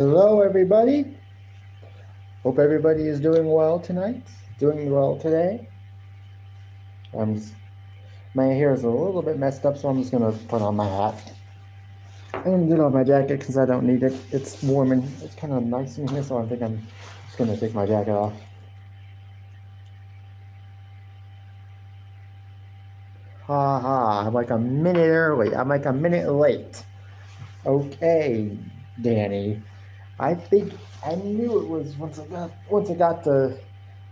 Hello, everybody. Hope everybody is doing well tonight. Doing well today. I'm just, my hair is a little bit messed up, so I'm just gonna put on my hat. I'm gonna get off my jacket because I don't need it. It's warm and it's kind of nice in here, so I think I'm just gonna take my jacket off. Ha ha! I'm like a minute early. I'm like a minute late. Okay, Danny. I think I knew it was once I got to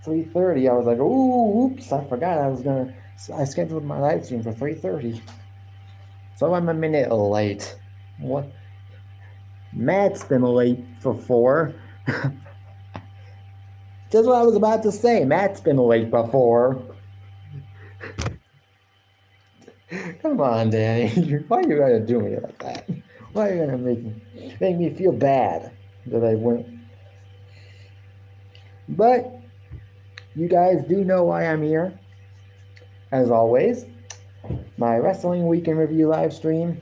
3:30. I was like, ooh, oops! I forgot I scheduled my live stream for 3:30, so I'm a minute late. What? Matt's been late for 4. Just what I was about to say. Matt's been late before. Come on, Danny. Why are you gonna do me like that? Why are you gonna make me feel bad that I went? But you guys do know why I'm here. As always, my Wrestling Week in Review live stream.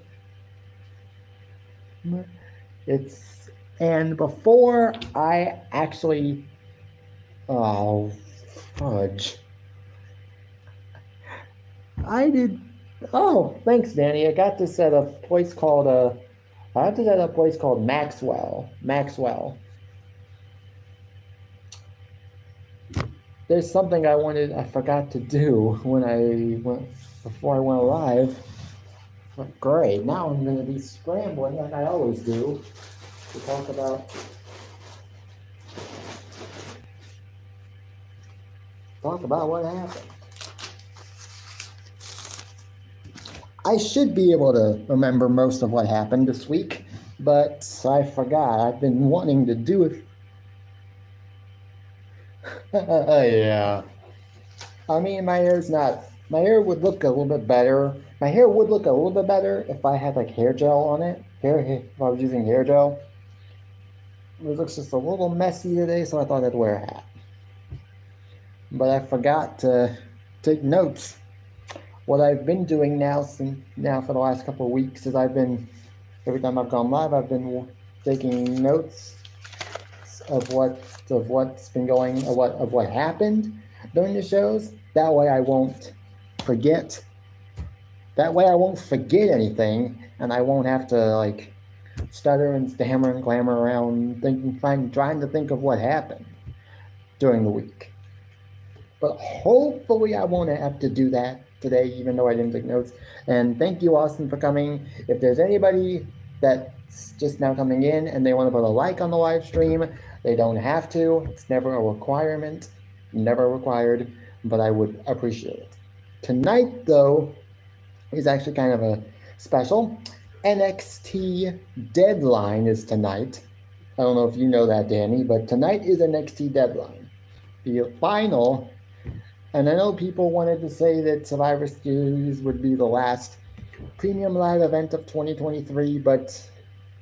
And before I actually, oh, fudge. I did, oh, thanks, Danny. I got this at a place called, I got this at a place called Maxwell. There's something I forgot to do before I went live. But great, now I'm going to be scrambling like I always do to talk about what happened. I should be able to remember most of what happened this week, but I forgot. I've been wanting to do it. Yeah. I mean, my hair would look a little bit better. My hair would look a little bit better if I had like hair gel on it. If I was using hair gel. It looks just a little messy today, so I thought I'd wear a hat. But I forgot to take notes. What I've been doing now for the last couple of weeks is every time I've gone live, I've been taking notes of what's been going, of what happened during the shows. That way I won't forget. That way I won't forget anything, and I won't have to like stutter and stammer and clamor around trying to think of what happened during the week. But hopefully I won't have to do that today, even though I didn't take notes. And thank you, Austin, for coming. If there's anybody that's just now coming in and they want to put a like on the live stream, they don't have to. It's never a requirement, never required, but I would appreciate it. Tonight, though, is actually kind of a special. NXT Deadline is tonight. I don't know if you know that, Danny, but tonight is NXT Deadline. The final. And I know people wanted to say that Survivor Series would be the last premium live event of 2023, but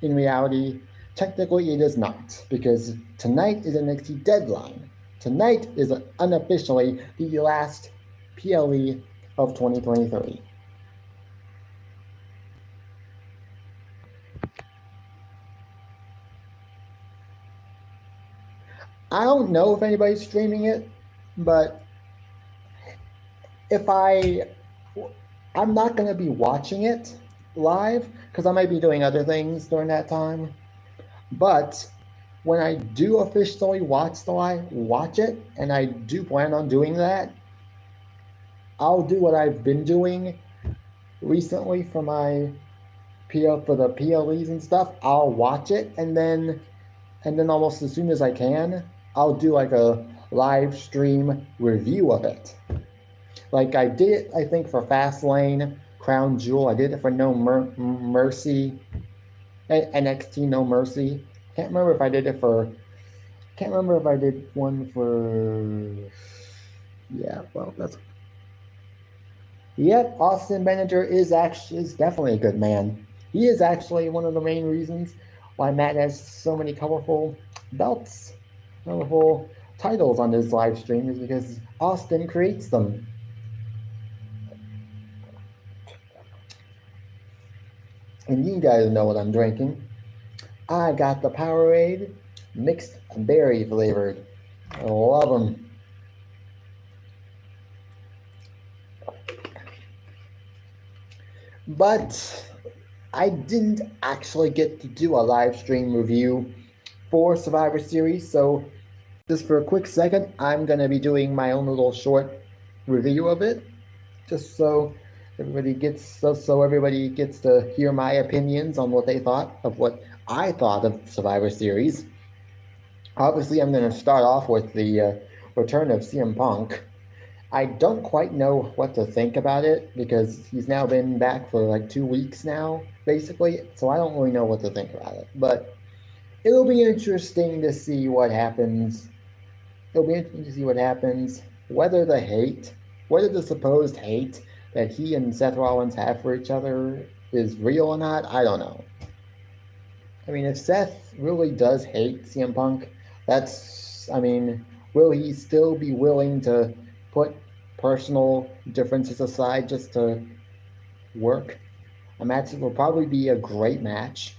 in reality, technically it is not, because tonight is NXT Deadline. Tonight is unofficially the last PLE of 2023. I don't know if anybody's streaming it, but I'm not going to be watching it live because I might be doing other things during that time. But when I do officially watch it, and I do plan on doing that, I'll do what I've been doing recently for the PLEs and stuff. I'll watch it, and then almost as soon as I can, I'll do like a live stream review of it. Like I did it, I think, for Fastlane, Crown Jewel. I did it for No Mercy, NXT No Mercy. Can't remember if I did one for. Yeah, well, that's. Yep, Austin Benninger is definitely a good man. He is actually one of the main reasons why Matt has so many colorful belts, colorful titles on his live stream, is because Austin creates them. And you guys know what I'm drinking. I got the Powerade mixed berry flavored. I love them. But I didn't actually get to do a live stream review for Survivor Series, so just for a quick second, I'm gonna be doing my own little short review of it, just so everybody gets to hear my opinions on what they thought of what I thought of Survivor Series. Obviously, I'm going to start off with the return of CM Punk. I don't quite know what to think about it because he's now been back for like 2 weeks now, basically. So I don't really know what to think about it. But it'll be interesting to see what happens. It'll be interesting to see what happens. Whether the supposed hate that he and Seth Rollins have for each other is real or not, I don't know. I mean, if Seth really does hate CM Punk, will he still be willing to put personal differences aside just to work a match that will probably be a great match?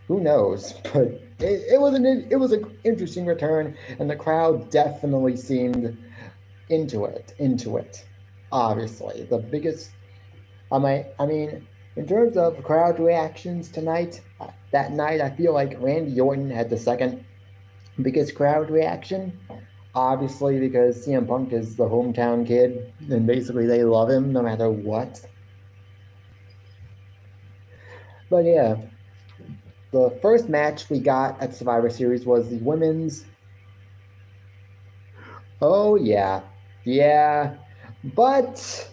Who knows? But it was an interesting return, and the crowd definitely seemed into it. Obviously, the biggest. I mean, in terms of crowd reactions tonight, that night, I feel like Randy Orton had the second biggest crowd reaction. Obviously, because CM Punk is the hometown kid, and basically they love him no matter what. But yeah, the first match we got at Survivor Series was the women's. Oh yeah, yeah, but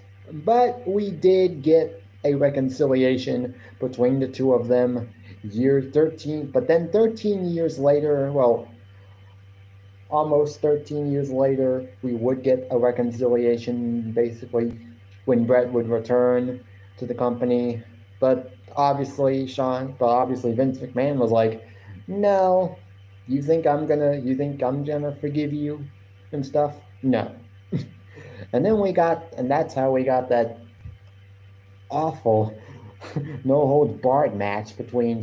we did get a reconciliation between the two of them year 13, but then 13 years later, well, almost 13 years later, we would get a reconciliation basically when Brett would return to the company. But obviously Vince McMahon was like, no, you think I'm gonna forgive you and stuff? No. And that's how we got that awful no holds barred match between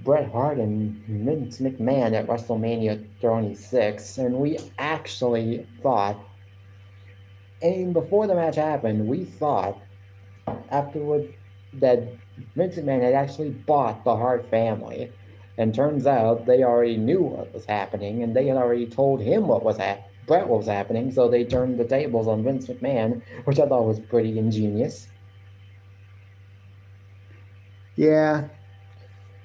Bret Hart and Vince McMahon at WrestleMania 26, and we actually thought, and before the match happened, we thought afterward that Vince McMahon had actually bought the Hart family, and turns out they already knew what was happening, and they had already told him Bret was happening, so they turned the tables on Vince McMahon, which I thought was pretty ingenious. Yeah,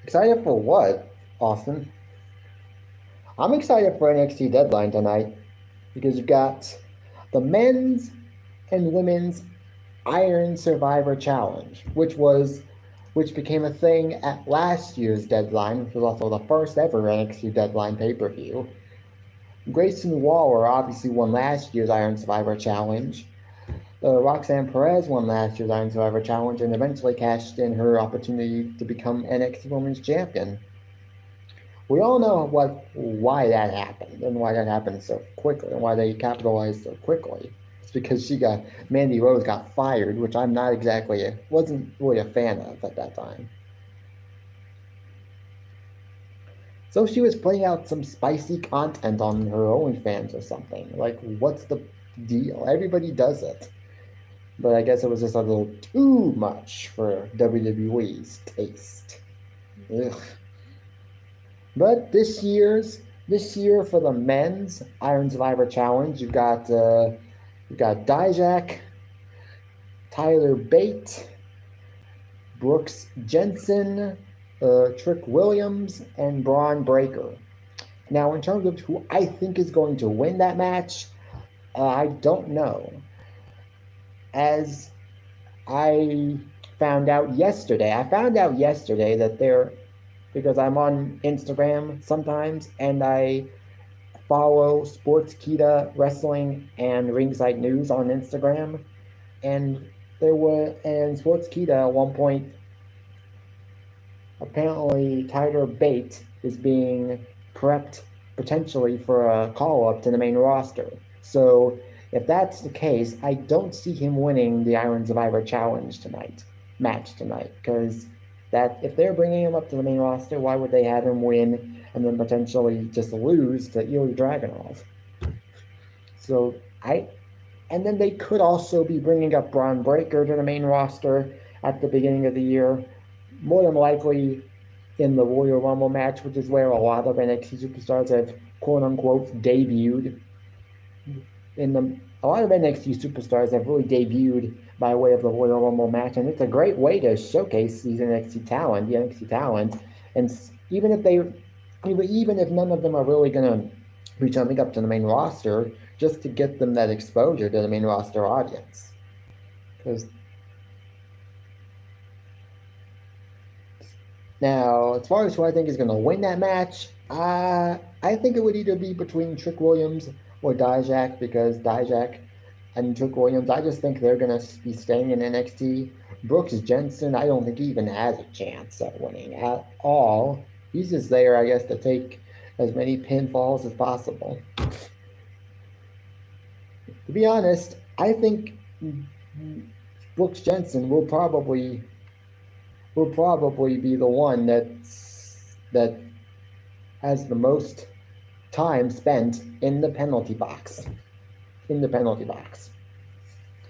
excited for what, Austin? I'm excited for NXT Deadline tonight because you've got the men's and women's Iron Survivor Challenge, which became a thing at last year's Deadline, which was also the first ever NXT Deadline pay-per-view. Grayson Waller obviously won last year's Iron Survivor Challenge. Roxanne Perez won last year's Iron Survivor Challenge and eventually cashed in her opportunity to become NXT Women's Champion. We all know why that happened and why that happened so quickly and why they capitalized so quickly. It's because Mandy Rose got fired, which wasn't really a fan of at that time. So she was putting out some spicy content on her OnlyFans or something. Like, what's the deal? Everybody does it. But I guess it was just a little too much for WWE's taste. Ugh. But this year for the men's Iron Survivor Challenge, you've got Dijak, Tyler Bate, Brooks Jensen, Trick Williams, and Braun Breaker. Now, in terms of who I think is going to win that match, I don't know. As I found out yesterday that because I'm on Instagram sometimes and I follow Sportskeeda Wrestling and Ringside News on Instagram, and Sportskeeda at one point, apparently Tyler Bate is being prepped potentially for a call-up to the main roster. So if that's the case, I don't see him winning the Iron Survivor Challenge match tonight, because that if they're bringing him up to the main roster, why would they have him win and then potentially just lose to Ilya Dragunov? So and then they could also be bringing up Bron Breakker to the main roster at the beginning of the year, more than likely in the Royal Rumble match, which is where a lot of NXT superstars have quote unquote debuted. A lot of NXT superstars have really debuted by way of the Royal Rumble match, and it's a great way to showcase these NXT talent. And even if none of them are really going to be jumping up to the main roster, just to get them that exposure to the main roster audience. Because now, as far as who I think is going to win that match, I think it would either be between Trick Williams or Dijak, because Dijak and Trick Williams, I just think they're going to be staying in NXT. Brooks Jensen, I don't think he even has a chance at winning at all. He's just there, I guess, to take as many pinfalls as possible. To be honest, I think Brooks Jensen will probably be the one that has the most time spent in the penalty box.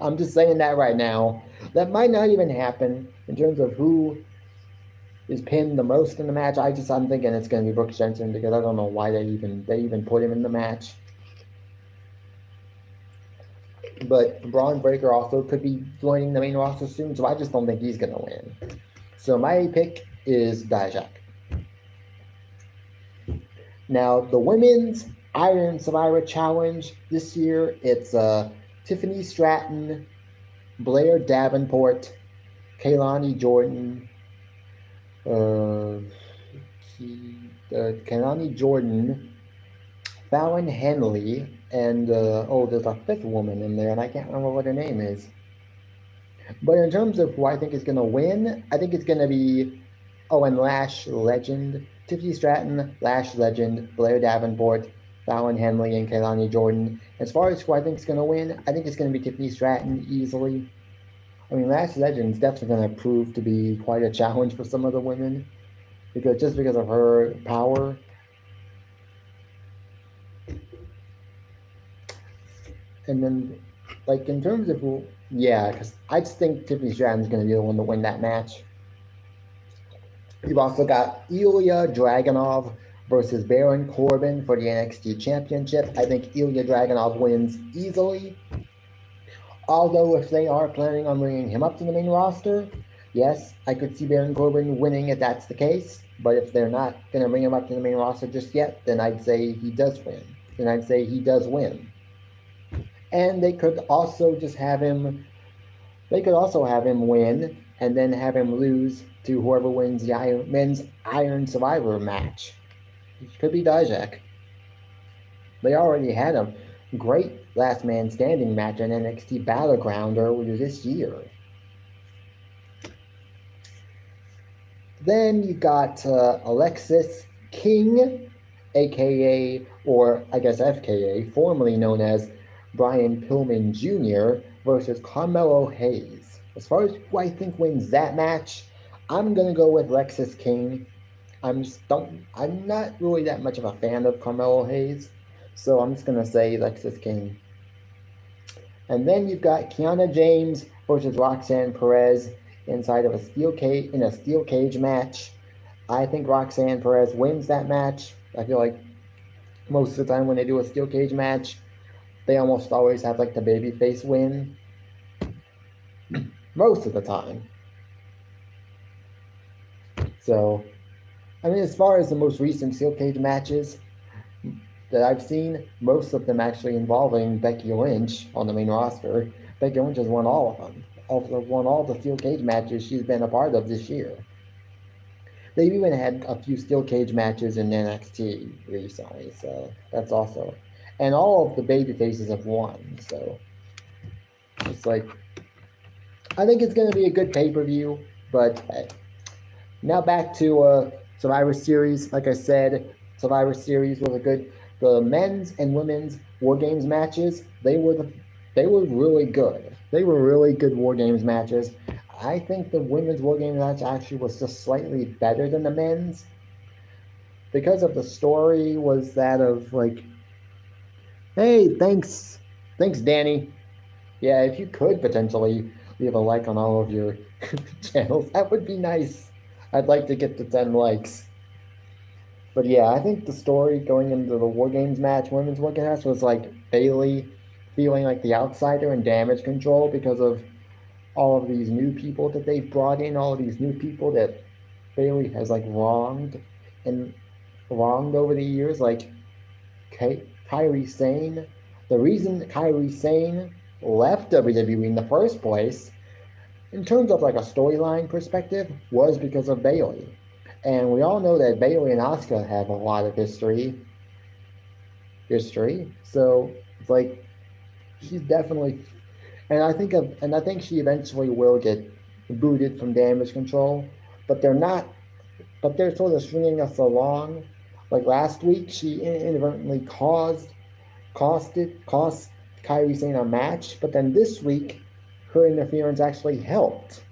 I'm just saying that right now. That might not even happen in terms of who is pinned the most in the match. I'm thinking it's going to be Brooks Jensen, because I don't know why they even put him in the match. But Bron Breakker also could be joining the main roster soon, so I just don't think he's going to win. So my pick is Dijak. Now, the Women's Iron Survivor Challenge this year, it's Tiffany Stratton, Blair Davenport, Kaylani Jordan, Fallon Henley, and there's a fifth woman in there, and I can't remember what her name is. But in terms of who I think is going to win, I think it's going to be, and Lash Legend, Tiffany Stratton, Lash Legend, Blair Davenport, Fallon Henley, and Kaylani Jordan. As far as who I think is going to win, I think it's going to be Tiffany Stratton easily. I mean, Lash Legend is definitely going to prove to be quite a challenge for some of the women, because of her power. And then, in terms of who, because I just think Tiffany Stratton's going to be the one to win that match. You've also got Ilya Dragunov versus Baron Corbin for the NXT Championship. I think Ilya Dragunov wins easily. Although, if they are planning on bringing him up to the main roster, yes, I could see Baron Corbin winning if that's the case. But if they're not going to bring him up to the main roster just yet, then I'd say he does win. And they could also have him win and then have him lose to whoever wins the men's Iron Survivor match. It could be Dijak. They already had a great last man standing match in NXT Battleground earlier this year. Then you got Alexis King, aka, or I guess FKA, formerly known as Brian Pillman Jr. versus Carmelo Hayes. As far as who I think wins that match, I'm going to go with Alexis King. I'm not really that much of a fan of Carmelo Hayes, so I'm just going to say Alexis King. And then you've got Kiana James versus Roxanne Perez inside of a steel cage match. I think Roxanne Perez wins that match. I feel like most of the time when they do a steel cage match, they almost always have the babyface win. Most of the time. So, I mean, as far as the most recent steel cage matches that I've seen, most of them actually involving Becky Lynch on the main roster. Becky Lynch has won all of them. Won all the steel cage matches she's been a part of this year. They've even had a few steel cage matches in NXT recently, so that's also. And all of the baby faces have won, so it's I think it's going to be a good pay-per-view, but hey. Now back to Survivor Series. Like I said, Survivor Series was the men's and women's War Games matches, they were really good. They were really good War Games matches. I think the women's War Games match actually was just slightly better than the men's because of the story was that of like, hey, thanks, Danny. Yeah, if you could potentially leave a like on all of your channels, that would be nice. I'd like to get to 10 likes. But yeah, I think the story going into the War Games match, women's War Games match, was like Bayley feeling like the outsider in Damage Control because of all of these new people that they've brought in, all of these new people that Bayley has like and wronged over the years, like Kairi Sane. The reason Kairi Sane left WWE in the first place, in terms of like a storyline perspective, was because of Bayley. And we all know that Bayley and Asuka have a lot of history. So it's like she's definitely, and I think she eventually will get booted from Damage Control, but they're not. But they're sort of stringing us along. Like last week, she inadvertently cost Kairi Sane a match, but then this week, her interference actually helped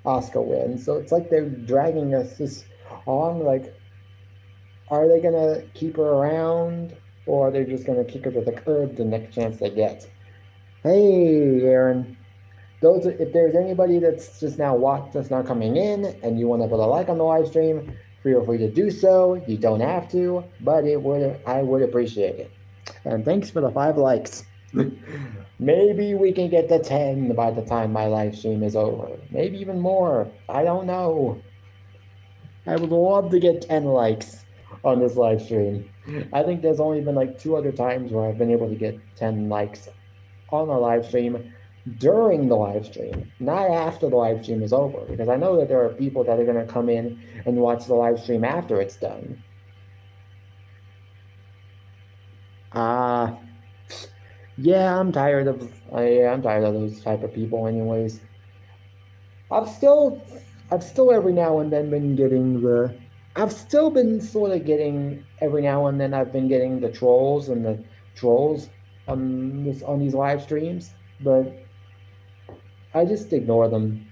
Asuka win. So it's like they're dragging us this on. Like, are they gonna keep her around, or are they just gonna kick her to the curb the next chance they get? Hey, Aaron. If there's anybody that's just now coming in, and you want to put a like on the live stream, feel free to do so. You don't have to, but I would appreciate it. And thanks for the 5 likes. Maybe we can get to 10 by the time my live stream is over. Maybe even more. I don't know. I would love to get 10 likes on this live stream. I think there's only been like 2 other times where I've been able to get 10 likes on a live stream during the live stream, not after the live stream is over, because I know that there are people that are going to come in and watch the live stream after it's done. Yeah, I'm tired of those type of people anyways. I've still every now and then been getting I've still been sort of getting every now and then I've been getting the trolls on these live streams, but I just ignore them.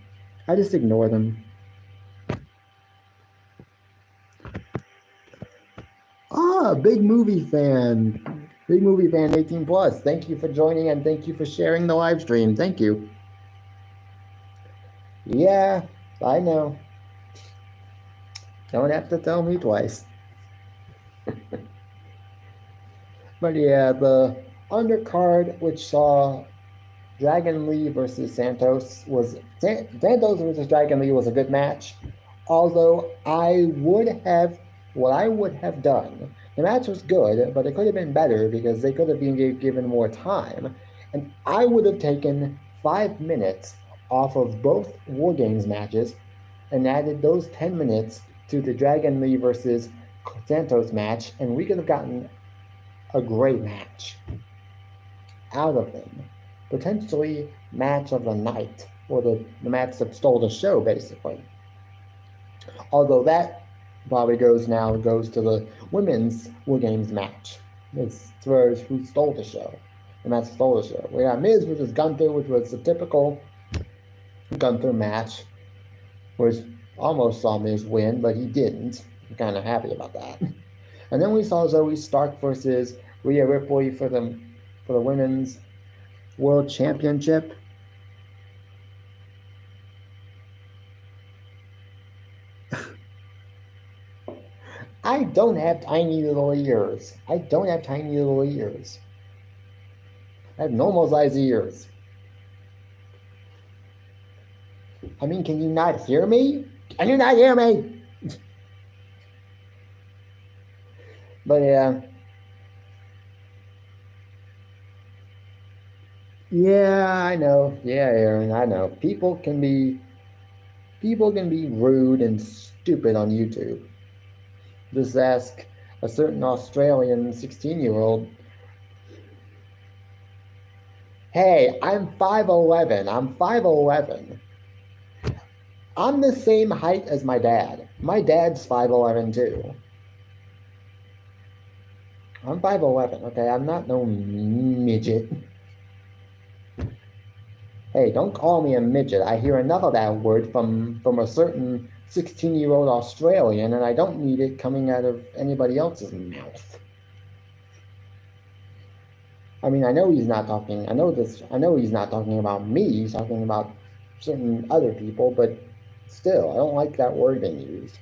Big movie fan. Big movie fan 18 plus. Thank you for joining and thank you for sharing the live stream. Thank you. Yeah, I know. Don't have to tell me twice. But yeah, the undercard, which saw Dragon Lee versus Santos versus Dragon Lee was a good match. Although what I would have done, the match was good, but it could have been better because they could have been given more time. And I would have taken 5 minutes off of both War Games matches and added those 10 minutes to the Dragon Lee versus Santos match, and we could have gotten a great match out of them. Potentially match of the night, or the match that stole the show, basically. Although that probably goes to the women's War Games match. As far as who stole the show. The match stole the show. We got Miz versus Gunther, which was a typical Gunther match, which almost saw Miz win, but he didn't. I'm kind of happy about that. And then we saw Zoe Stark versus Rhea Ripley for the women's World Championship. I don't have tiny little ears. I have normal size ears. I mean, can you not hear me? Can you not hear me? But yeah. Yeah, I know. Yeah, Aaron, I know. People can be rude and stupid on YouTube. Just ask a certain Australian 16-year-old. Hey, I'm 5'11". I'm the same height as my dad. My dad's 5'11" too. I'm 5'11", okay? I'm not no midget. Hey, don't call me a midget. I hear enough of that word from a certain 16-year-old Australian, and I don't need it coming out of anybody else's mouth. I mean, I know he's not talking. I know this. I know he's not talking about me. He's talking about certain other people, but still, I don't like that word being used.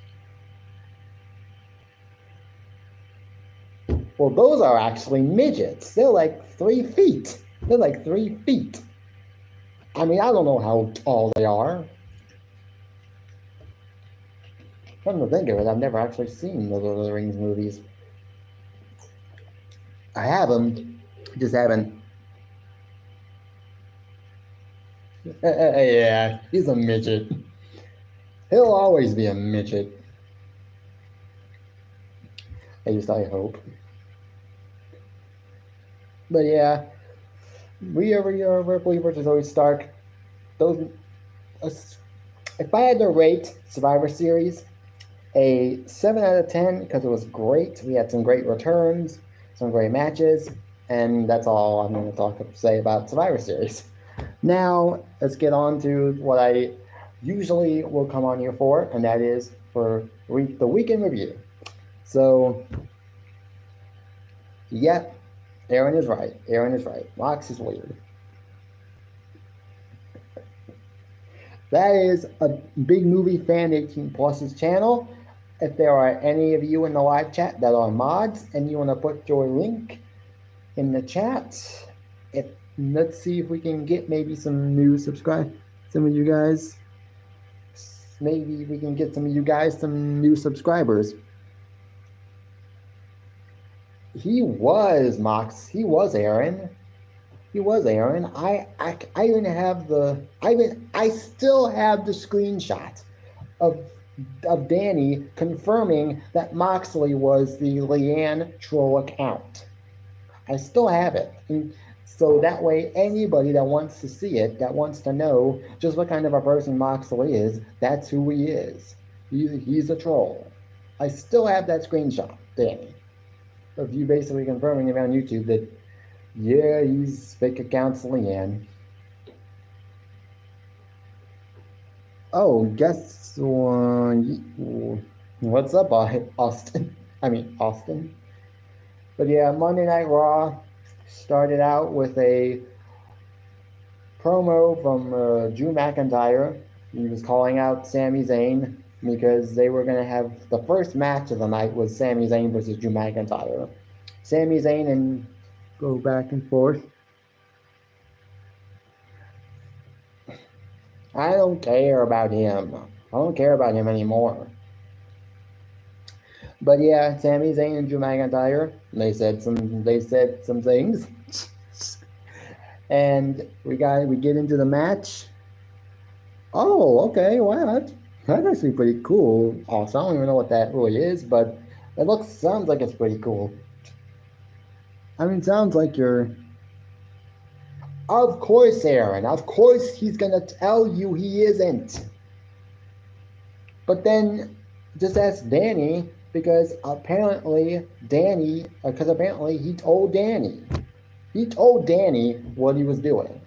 Well, those are actually midgets. They're like 3 feet. They're like 3 feet. I mean, I don't know how tall they are. Come to think of it, I've never actually seen the Lord of the Rings movies. I have them, just haven't. Yeah, he's a midget. He'll always be a midget. At least I hope. But yeah, Rhea Ripley versus Zoe Stark. Those, if I had to rate Survivor Series, a 7 out of 10 because it was great. We had some great returns, some great matches, and that's all I'm going to say about Survivor Series. Now, let's get on to what I usually will come on here for, and that is for the weekend review. So, yep, Aaron is right. Aaron is right. Mox is weird. That is a Big Movie Fan 18 Plus's channel. If there are any of you in the live chat that are mods and you want to put your link in the chat, let's see if we can get maybe some new subscribers. Some of you guys, maybe we can get some of you guys some new subscribers. He was Mox. He was Aaron. He was Aaron. I even have I still have the screenshot of Danny confirming that Moxley was the Leanne troll account. I still have it. And so that way, anybody that wants to see it, that wants to know just what kind of a person Moxley is, that's who he is. He's a troll. I still have that screenshot, Danny, of you basically confirming it on YouTube that, yeah, he's fake accounts Leanne. Oh, guess what's up, Austin? Austin. But yeah, Monday Night Raw started out with a promo from Drew McIntyre. He was calling out Sami Zayn because they were going to have the first match of the night was Sami Zayn versus Drew McIntyre. Sami Zayn and go back and forth. I don't care about him. I don't care about him anymore. But yeah, Sami Zayn and Drew McIntyre, they said some things. And we get into the match. Oh, okay, wow, that's actually pretty cool. Also, I don't even know what that really is, but it sounds like it's pretty cool. I mean, sounds like you're. Of course, Aaron. Of course, he's gonna tell you he isn't. But then, just ask Danny, because apparently he told Danny. He told Danny what he was doing.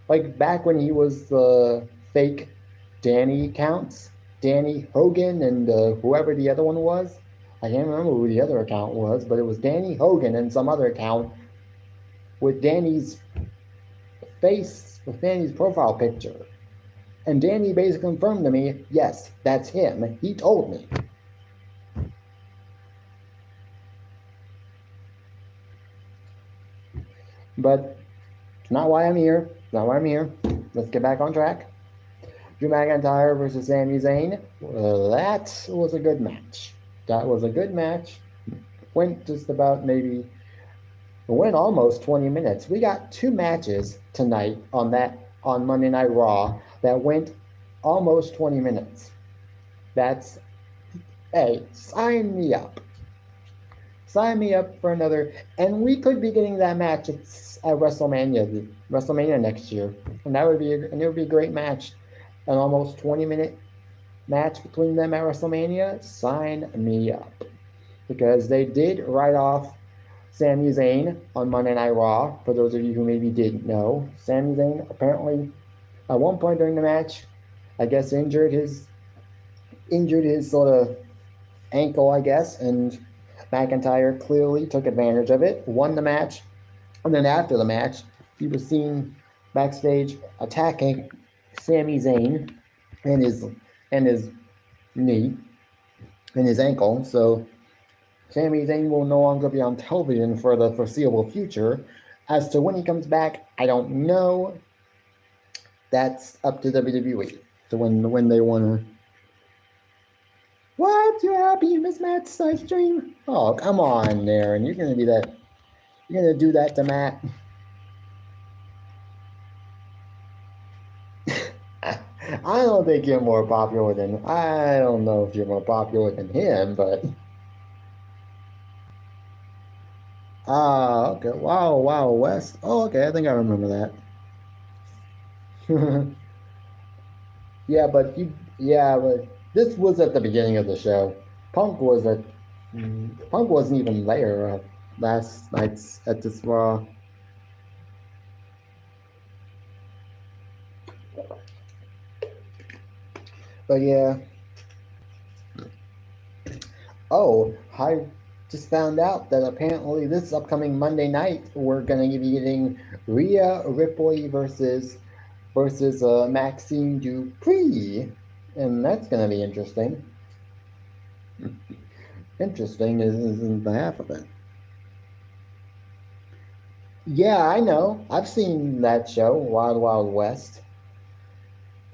Like back when he was the fake Danny accounts, Danny Hogan and whoever the other one was. I can't remember who the other account was, but it was Danny Hogan and some other account with Danny's face, with Danny's profile picture. And Danny basically confirmed to me, yes, that's him. He told me. But it's not why I'm here. Not why I'm here. Let's get back on track. Drew McIntyre versus Sami Zayn. That was a good match. That was a good match. Went almost 20 minutes. We got 2 matches tonight on Monday Night Raw that went almost 20 minutes. Hey, sign me up. Sign me up for another, and we could be getting that match at WrestleMania next year, and it would be a great match, an almost 20-minute match between them at WrestleMania. Sign me up, because they did write off Sami Zayn on Monday Night Raw. For those of you who maybe didn't know, Sami Zayn apparently at one point during the match, I guess injured his sort of ankle, I guess, and McIntyre clearly took advantage of it, won the match, and then after the match, he was seen backstage attacking Sami Zayn and his knee and his ankle. So Sami Zayn will no longer be on television for the foreseeable future. As to when he comes back, I don't know. That's up to WWE. So when they want to. What? You're happy you missed Matt's side stream? Oh, come on, Aaron. You're gonna be that. You're gonna do that to Matt. I don't think you're more popular than. I don't know if you're more popular than him, but. Ah, okay. Wow, wow, West. Oh, okay. I think I remember that. Yeah, but this was at the beginning of the show. Punk wasn't even there last night's at this Raw. But yeah. Oh, I just found out that apparently this upcoming Monday night we're gonna be getting Rhea Ripley versus Maxine Dupree, and that's gonna be interesting. Interesting isn't the half of it. Yeah, I know. I've seen that show, Wild Wild West.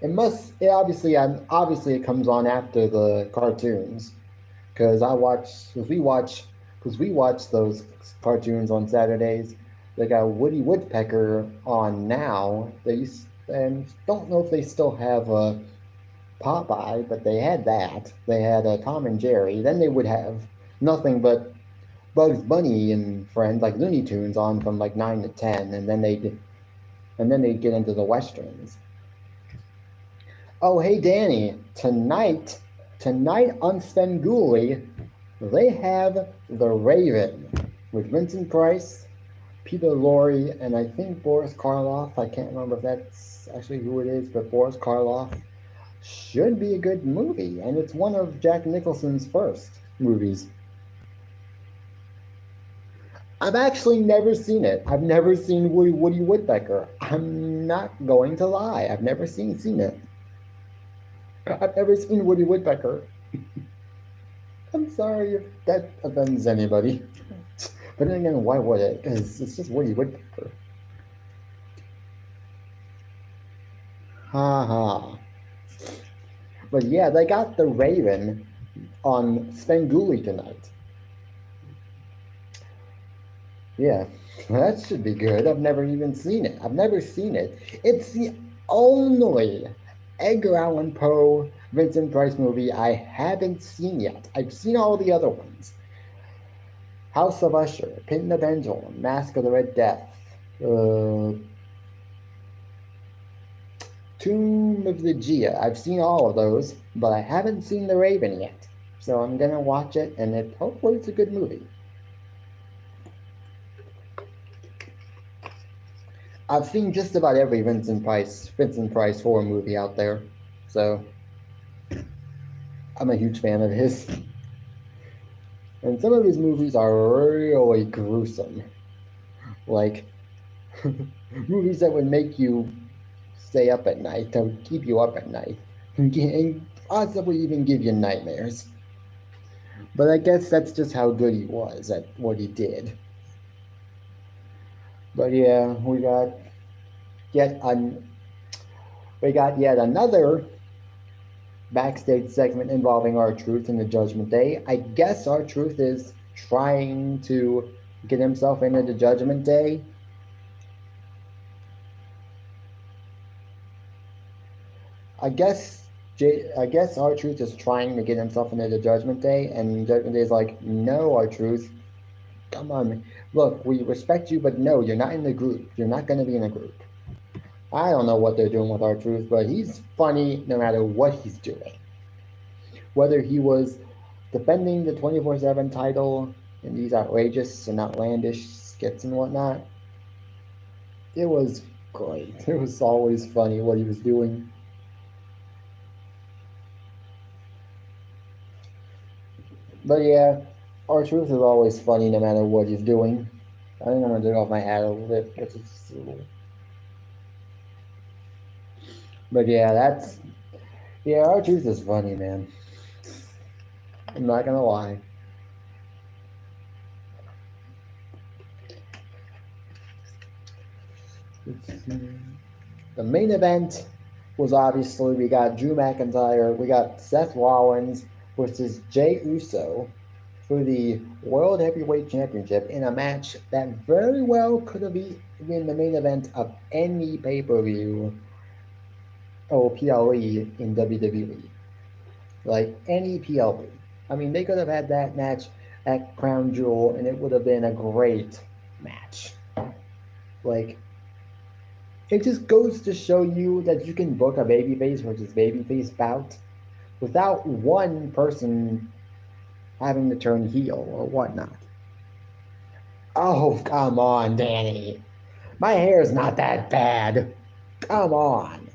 Obviously it comes on after the cartoons, because we watch those cartoons on Saturdays. They got Woody Woodpecker on now. And don't know if they still have Popeye, but they had that. They had Tom and Jerry. Then they would have nothing but Bugs Bunny and friends like Looney Tunes on from like 9 to 10, and then they'd get into the westerns. Oh, hey Danny, tonight on Svengoolie, they have The Raven with Vincent Price, Peter Lorre, and I think Boris Karloff. I can't remember if that's actually who it is, but Boris Karloff. Should be a good movie, and it's one of Jack Nicholson's first movies. I've actually never seen it. I've never seen Woody Woodpecker. I'm not going to lie. I've never seen it. I've never seen Woody Woodpecker. I'm sorry if that offends anybody. But then again, why would it? Because it's just Woody Woodpecker. Ha ha. But yeah, they got The Raven on Svengoolie tonight. Yeah, that should be good. I've never even seen it. It's the only Edgar Allan Poe, Vincent Price movie I haven't seen yet. I've seen all the other ones. House of Usher, Pin the Pendulum, Mask of the Red Death, Tomb of the Gia. I've seen all of those, but I haven't seen The Raven yet. So I'm gonna watch it, and hopefully it's a good movie. I've seen just about every Vincent Price horror movie out there, so I'm a huge fan of his. And some of his movies are really gruesome, like movies that would make you stay up at night, to keep you up at night, and possibly even give you nightmares. But I guess that's just how good he was at what he did. But yeah, we got yet another backstage segment involving R-Truth and the Judgment Day. I guess R-Truth is trying to get himself into the Judgment Day. I guess R-Truth is trying to get himself into the Judgment Day, and Judgment Day is like, no, R-Truth, come on. Look, we respect you, but no, you're not in the group. You're not going to be in a group. I don't know what they're doing with R-Truth, but he's funny no matter what he's doing. Whether he was defending the 24/7 title and these outrageous and outlandish skits and whatnot. It was great. It was always funny what he was doing. But yeah, R-Truth is always funny no matter what he's doing. I think I'm gonna take off my hat a little bit because it's a little. But yeah, R-Truth is funny, man. I'm not gonna lie. The main event was obviously we got Drew McIntyre, we got Seth Rollins versus Jey Uso for the World Heavyweight Championship in a match that very well could have been the main event of any pay-per-view or PLE in WWE. Like any PLE. I mean, they could have had that match at Crown Jewel and it would have been a great match. Like, it just goes to show you that you can book a babyface versus babyface bout without one person having to turn heel or whatnot. Oh, come on, Danny. My hair's not that bad. Come on.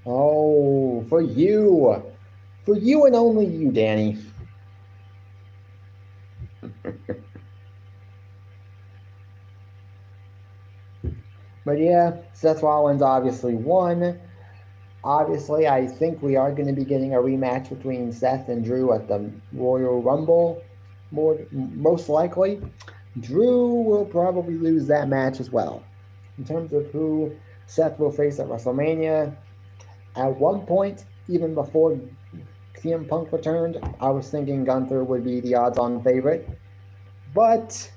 Oh, for you. For you and only you, Danny. But yeah, Seth Rollins obviously won. Obviously, I think we are going to be getting a rematch between Seth and Drew at the Royal Rumble. Most likely, Drew will probably lose that match as well. In terms of who Seth will face at WrestleMania, at one point, even before CM Punk returned, I was thinking Gunther would be the odds-on favorite. But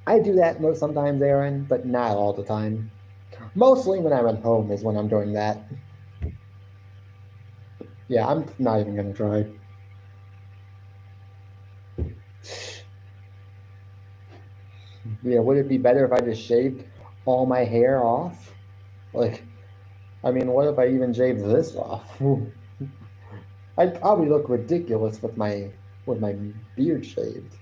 I do that sometimes, Aaron, but not all the time. Mostly when I'm at home is when I'm doing that. Yeah, I'm not even going to try. Yeah, would it be better if I just shaved all my hair off? Like, I mean, what if I even shaved this off? I'd probably look ridiculous with my beard shaved.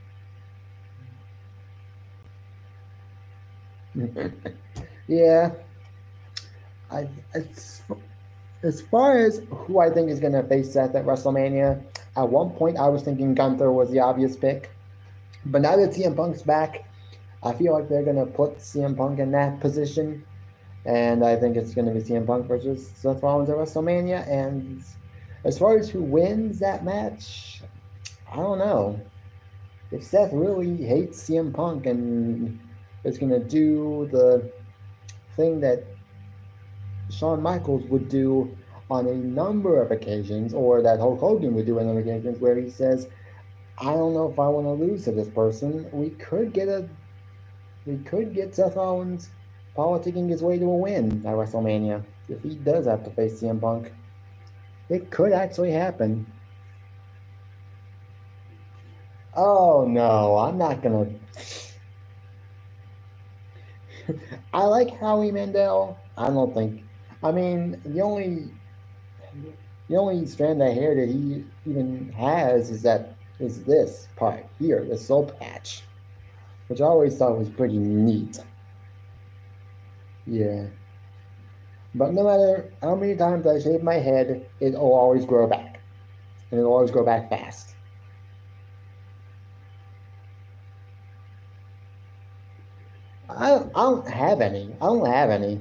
Yeah, as far as who I think is going to face Seth at WrestleMania, at one point I was thinking Gunther was the obvious pick. But now that CM Punk's back, I feel like they're going to put CM Punk in that position. And I think it's going to be CM Punk versus Seth Rollins at WrestleMania. And as far as who wins that match, I don't know. If Seth really hates CM Punk and is going to do the thing that Shawn Michaels would do on a number of occasions, or that Hulk Hogan would do on other occasions, where he says, I don't know if I want to lose to this person. We could get Seth Rollins politicking his way to a win at WrestleMania if he does have to face CM Punk. It could actually happen. Oh no, I'm not gonna. I like Howie Mandel. I don't think. I mean, the only strand of hair that he even has is this part here, the soul patch, which I always thought was pretty neat. Yeah. But no matter how many times I shave my head, it'll always grow back. And it'll always grow back fast. I don't have any. I don't have any.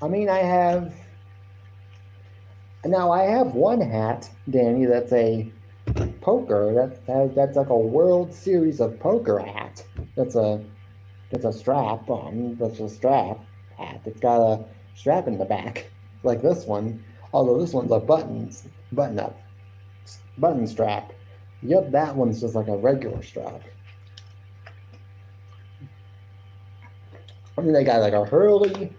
I mean, I have one hat, Danny, that's a poker. That's like a World Series of Poker hat. That's a strap on. That's a strap hat. It's got a strap in the back, like this one. Although this one's a button strap. Yep, that one's just like a regular strap. I mean, they got like a Hurley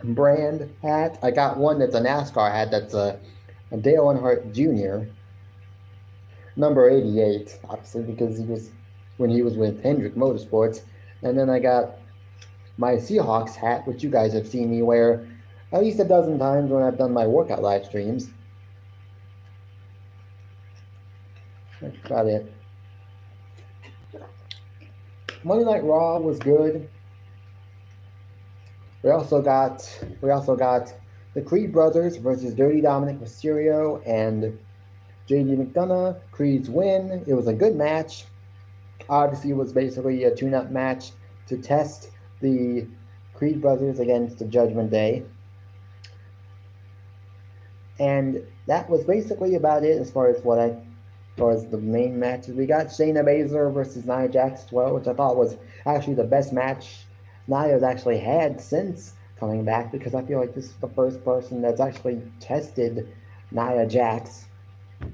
brand hat. I got one that's a NASCAR hat that's a Dale Earnhardt Jr. number 88, obviously, because when he was with Hendrick Motorsports. And then I got my Seahawks hat, which you guys have seen me wear at least a dozen times when I've done my workout live streams. That's about it. Monday Night Raw was good. We also got the Creed brothers versus Dirty Dominic Mysterio and JD McDonough. Creed's win. It was a good match. Obviously, it was basically a tune-up match to test the Creed brothers against the Judgment Day. And that was basically about it as far as the main matches. We got Shayna Baszler versus Nia Jax as well, which I thought was actually the best match Nia's actually had since coming back, because I feel like this is the first person that's actually tested Nia Jax. I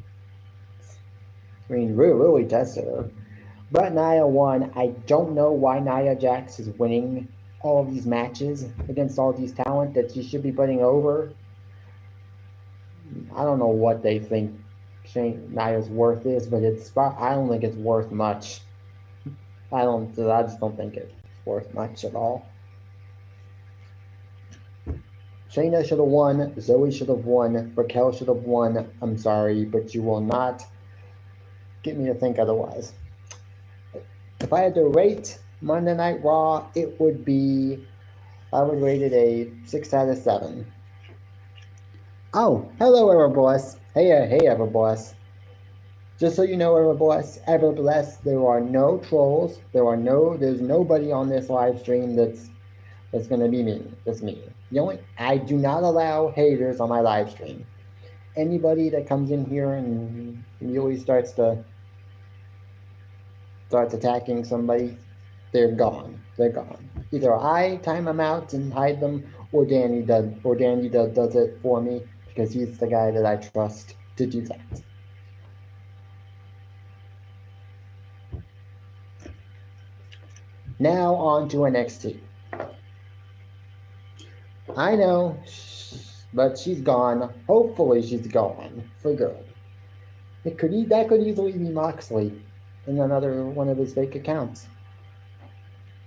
mean, really tested her. But Nia won. I don't know why Nia Jax is winning all of these matches against all these talent that she should be putting over. I don't know what they think Nia's worth is, but I don't think it's worth much. I just don't think it's worth much at all. Shayna should have won. Zoe should have won. Raquel should have won. I'm sorry, but you will not get me to think otherwise. If I had to rate Monday Night Raw, I would rate it a 6 out of 7. Oh, hello, Everboss. Hey, Everboss. Just so you know, Everbless, there are no trolls. There's nobody on this live stream that's going to be mean. That's me. I do not allow haters on my live stream. Anybody that comes in here and really starts attacking somebody, they're gone. They're gone. Either I time them out and hide them, or Danny does it for me, because he's the guy that I trust to do that. Now on to NXT. I know, but she's gone. Hopefully she's gone for good. That could easily be Moxley in another one of his fake accounts.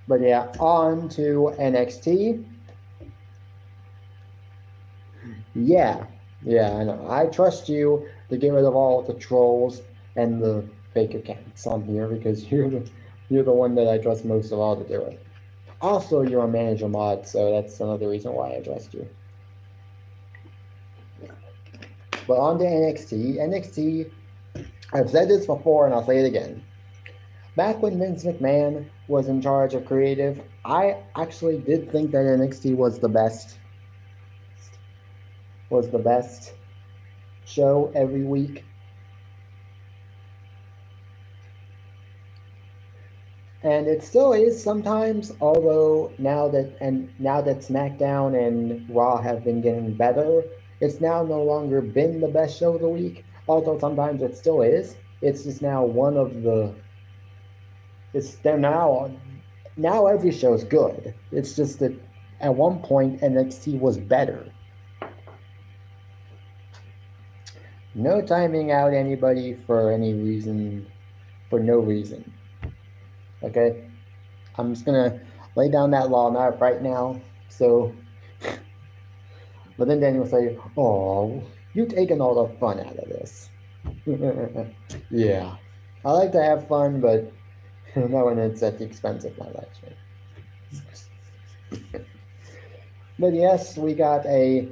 But yeah, on to NXT. Yeah, I know. I trust you to get rid of all the trolls and the fake accounts on here, because you're the one that I trust most of all to do it. Also, you're a manager mod, so that's another reason why I trust you. But on to NXT. NXT, I've said this before and I'll say it again. Back when Vince McMahon was in charge of creative, I actually did think that NXT was the best show every week. And it still is sometimes, although now that SmackDown and Raw have been getting better, it's now no longer been the best show of the week. Although sometimes it still is. It's just now now every show is good. It's just that at one point NXT was better. No timing out anybody for any reason, for no reason. Okay? I'm just gonna lay down that law right now. So, but then Danny will say, "Oh, you're taking all the fun out of this." Yeah, I like to have fun, but not when it's at the expense of my life. But yes, we got a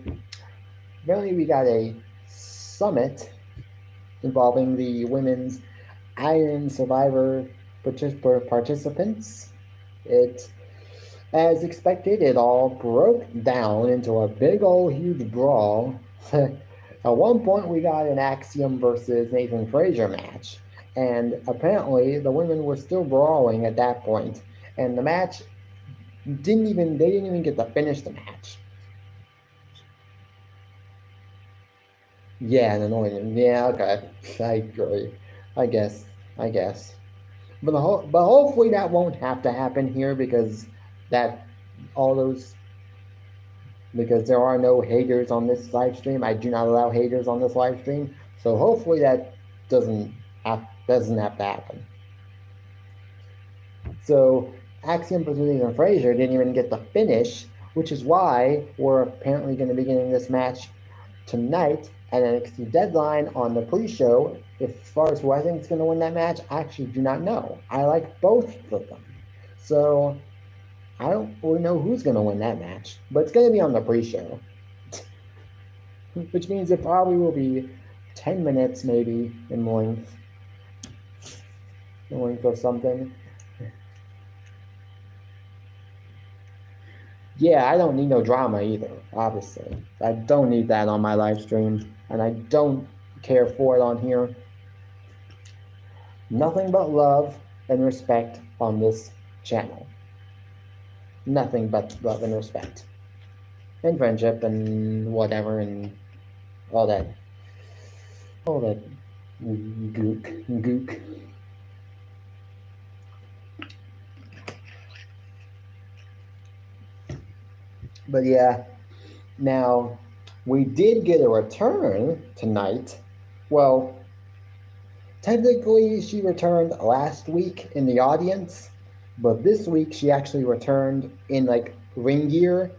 summit involving the women's Iron Survivor participants. It, as expected, it all broke down into a big old huge brawl. At one point, we got an Axiom versus Nathan Frazier match, and apparently the women were still brawling at that point, and the match they didn't even get to finish the match. Yeah, annoying. Yeah, okay, I agree. I guess. But hopefully that won't have to happen here, because there are no haters on this live stream. I do not allow haters on this live stream. So hopefully that doesn't have to happen. So Axiom versus and Frazier didn't even get the finish, which is why we're apparently going to be getting this match tonight And NXT Deadline on the pre-show, as far as who I think is going to win that match, I actually do not know. I like both of them. So I don't really know who's going to win that match, but it's going to be on the pre-show, which means it probably will be 10 minutes maybe in length or something. Yeah, I don't need no drama either, obviously. I don't need that on my live stream, and I don't care for it on here. Nothing but love and respect on this channel. Nothing but love and respect. And friendship and whatever and all that. All that gook. But yeah, now we did get a return tonight. Well, technically she returned last week in the audience, but this week she actually returned in like ring gear,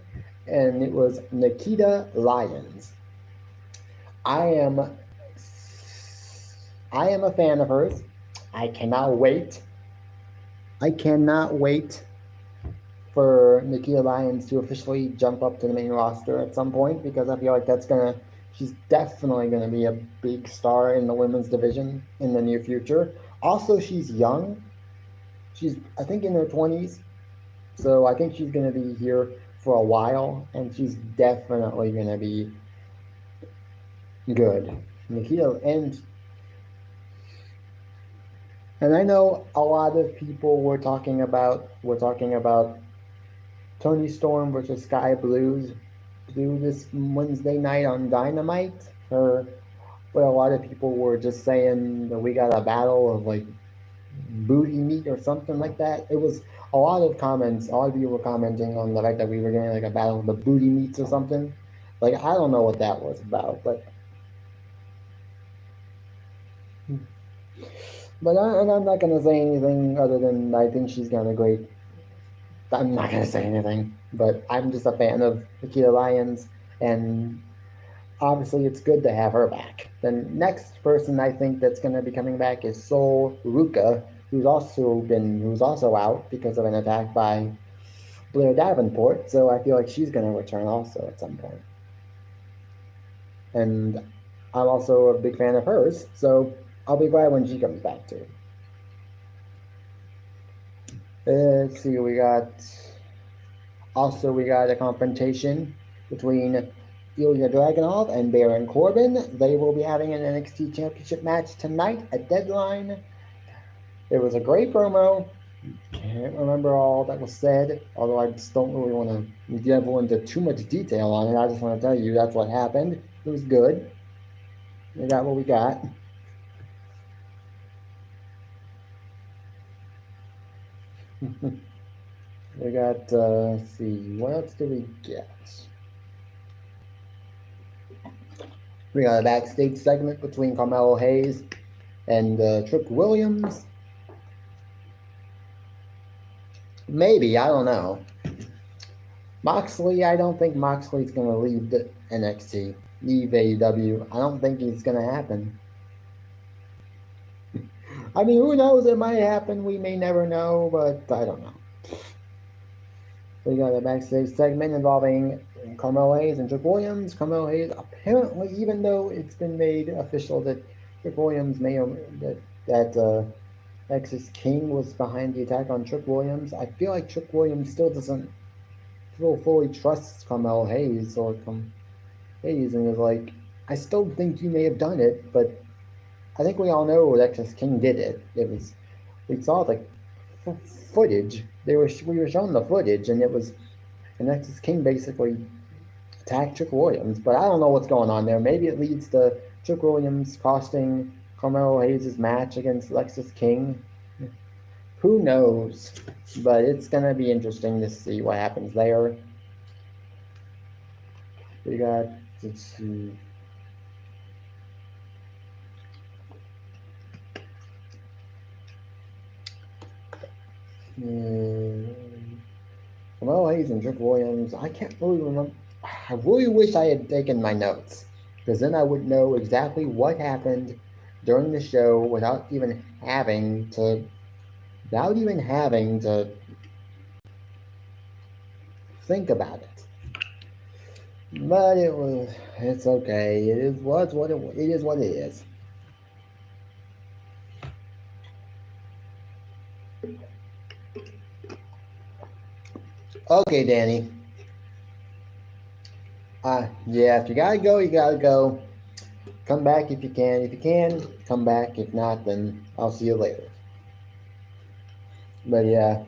and it was Nikita Lyons. I am a fan of hers. I cannot wait for Nikita Lyons to officially jump up to the main roster at some point, because I feel like she's definitely gonna be a big star in the women's division in the near future. Also, she's young. She's, I think, in her 20s. So I think she's gonna be here for a while, and she's definitely gonna be good. Nikita, and I know a lot of people were talking about Toni Storm versus Sky Blue this Wednesday night on Dynamite. But a lot of people were just saying that we got a battle of like booty meat or something like that. It was a lot of comments. A lot of people were commenting on the fact that we were getting like a battle of the booty meats or something. Like, I don't know what that was about, but I'm not gonna say anything other than I think she's gonna great. I'm not gonna say anything, but I'm just a fan of Nikita Lyons, and obviously it's good to have her back. The next person I think that's gonna be coming back is Sol Ruka, who's also out because of an attack by Blair Davenport. So I feel like she's gonna return also at some point. And I'm also a big fan of hers, so I'll be glad when she comes back too. Let's see, we got a confrontation between Ilya Dragunov and Baron Corbin. They will be having an NXT Championship match tonight at Deadline. It was a great promo. Can't remember all that was said, although I just don't really want to delve into too much detail on it. I just want to tell you that's what happened. It was good. We got what we got. We got, let's see, what else did we get? We got a backstage segment between Carmelo Hayes and Trick Williams. Maybe, I don't know. Moxley, I don't think Moxley's going to leave the NXT, leave AEW. I don't think it's going to happen. I mean, who knows? It might happen. We may never know, but I don't know. We got a backstage segment involving Carmelo Hayes and Trick Williams. Carmelo Hayes, apparently, even though it's been made official that Trick Williams that Nexus King was behind the attack on Trick Williams, I feel like Trick Williams still doesn't fully trust Carmelo Hayes and is like, I still think you may have done it, but I think we all know Nexus King did it. We saw like footage. We were shown the footage, and Nexus King basically attacked Trick Williams, but I don't know what's going on there. Maybe it leads to Trick Williams costing Carmelo Hayes' match against Lexus King. Who knows? But it's gonna be interesting to see what happens there. We got, let's see. Carmelo Hayes and Trick Williams. I can't really remember. I really wish I had taken my notes. because then I would know exactly what happened during the show without even having to think about it. But it's okay. It is what it is. Okay, Danny. Yeah, if you gotta go, you gotta go. Come back if you can. If you can, come back. If not, then I'll see you later. But yeah,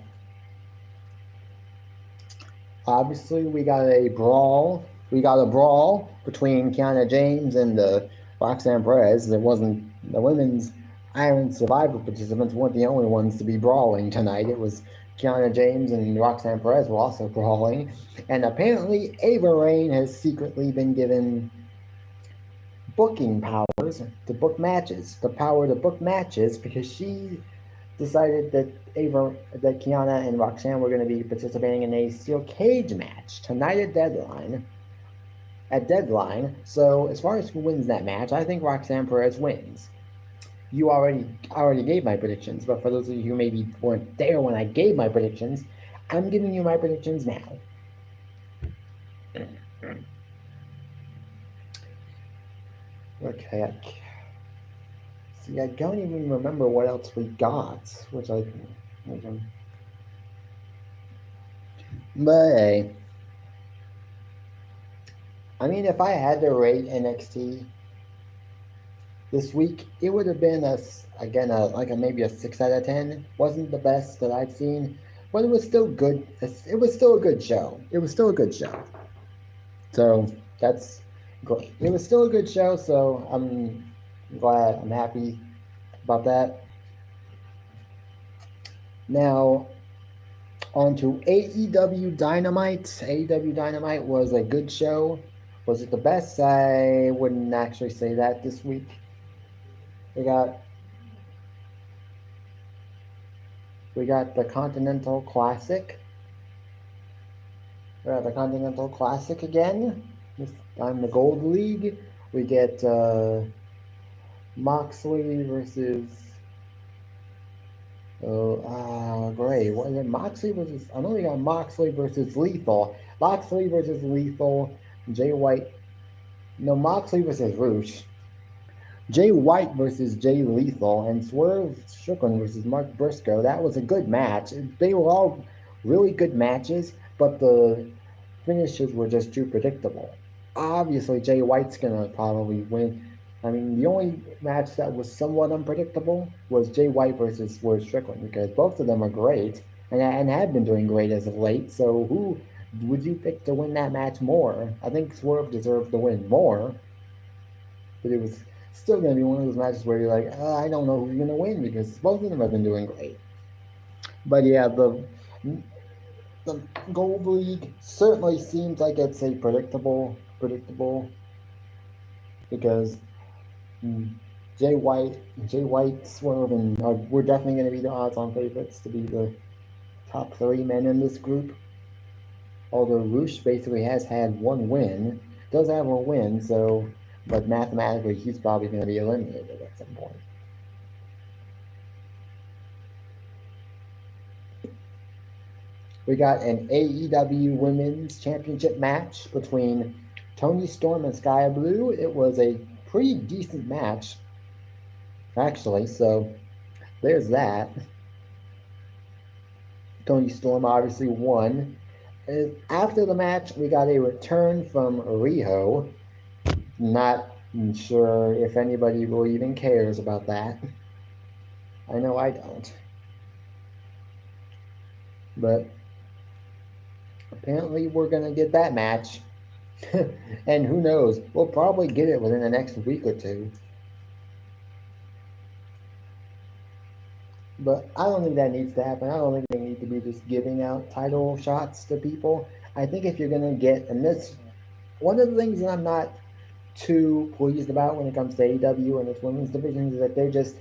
obviously we got a brawl. We got a brawl between Kiana James and Roxanne Perez. It wasn't the women's Iron Survivor participants weren't the only ones to be brawling tonight. It was Kiana James and Roxanne Perez were also brawling, and apparently Ava Raine has secretly been given booking powers to book matches, the power to book matches because she decided that Kiana and Roxanne were going to be participating in a steel cage match tonight at Deadline. So as far as who wins that match, I think Roxanne Perez wins. I already gave my predictions, but for those of you who maybe weren't there when I gave my predictions, I'm giving you my predictions now. Okay, I don't even remember what else we got, but hey, I mean, if I had to rate NXT this week, it would have been maybe a 6 out of 10. Wasn't the best that I've seen, but it was still good. It was still a good show. So that's great. It was still a good show, so I'm happy about that. Now, on to AEW Dynamite. AEW Dynamite was a good show. Was it the best? I wouldn't actually say that this week. We got the Continental Classic. We got the Continental Classic again. This time the Gold League. We get Moxley versus great. What is it? Moxley versus I know we got Moxley versus Lethal. Moxley versus Lethal. Jay White. No, Moxley versus Roosh. Jay White versus Jay Lethal, and Swerve Strickland versus Mark Briscoe. That was a good match. They were all really good matches, but the finishes were just too predictable. Obviously, Jay White's going to probably win. I mean, the only match that was somewhat unpredictable was Jay White versus Swerve Strickland, because both of them are great and have been doing great as of late. So who would you pick to win that match more? I think Swerve deserved to win more, but it was still going to be one of those matches where you're like, I don't know who's going to win because both of them have been doing great. But yeah, the Gold League certainly seems like it's a predictable because Jay White, Swerve, and we're definitely going to be the odds-on favorites to be the top 3 men in this group. Although Roosh basically has had one win, does have a win, but mathematically he's probably going to be eliminated at some point. We got an AEW Women's Championship match between Toni Storm and Skye Blue. It was a pretty decent match, actually, so there's that. Toni Storm obviously won. And after the match, we got a return from Riho. Not sure if anybody really even cares about that. I know I don't. But apparently we're going to get that match. And who knows, we'll probably get it within the next week or two. But I don't think that needs to happen. I don't think they need to be just giving out title shots to people. I think if you're going to get, and this, one of the things that I'm not too pleased about when it comes to AEW and its women's division is that they just